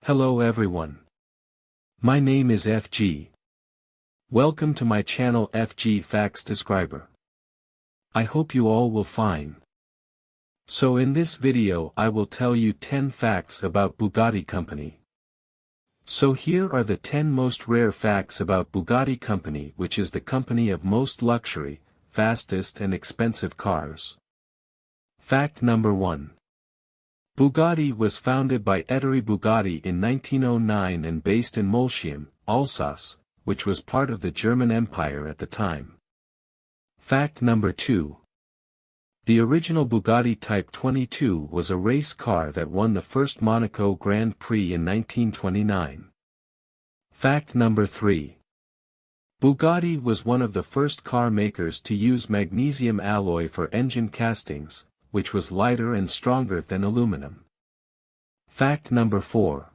Hello everyone. My name is FG. Welcome to my channel FG Facts Describer. I hope you all will fine. So in this video I will tell you 10 facts about Bugatti company. So here are the 10 most rare facts about Bugatti company, which is the company of most luxury, fastest and expensive cars. Fact number 1. Bugatti was founded by Ettore Bugatti in 1909 and based in Molsheim, Alsace, which was part of the German Empire at the time. Fact number 2. The original Bugatti Type 22 was a race car that won the first Monaco Grand Prix in 1929. Fact number 3. Bugatti was one of the first car makers to use magnesium alloy for engine castings, which was lighter and stronger than aluminum. Fact number 4.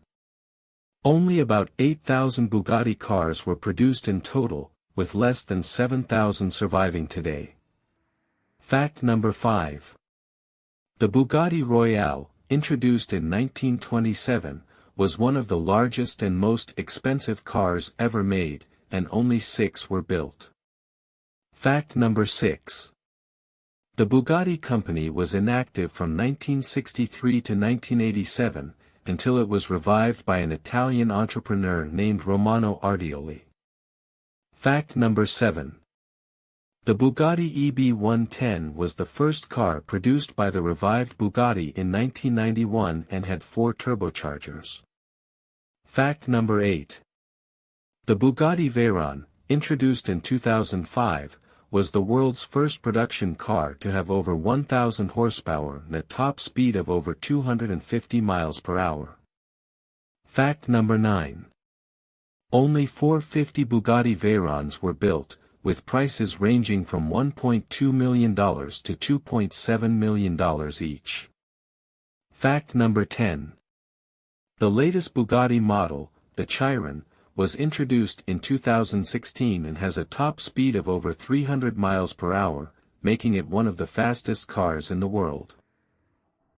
Only about 8,000 Bugatti cars were produced in total, with less than 7,000 surviving today. Fact number 5. The Bugatti Royale, introduced in 1927, was one of the largest and most expensive cars ever made, and only 6 were built. Fact number 6. The Bugatti company was inactive from 1963 to 1987, until it was revived by an Italian entrepreneur named Romano Ardioli. Fact number 7. The Bugatti EB110 was the first car produced by the revived Bugatti in 1991 and had 4 turbochargers. Fact number 8. The Bugatti Veyron, introduced in 2005, was the world's first production car to have over 1,000 horsepower and a top speed of over 250 miles per hour. Fact number 9. Only 450 Bugatti Veyrons were built, with prices ranging from $1.2 million to $2.7 million each. Fact number 10. The latest Bugatti model, the Chiron, was introduced in 2016 and has a top speed of over 300 miles per hour, making it one of the fastest cars in the world.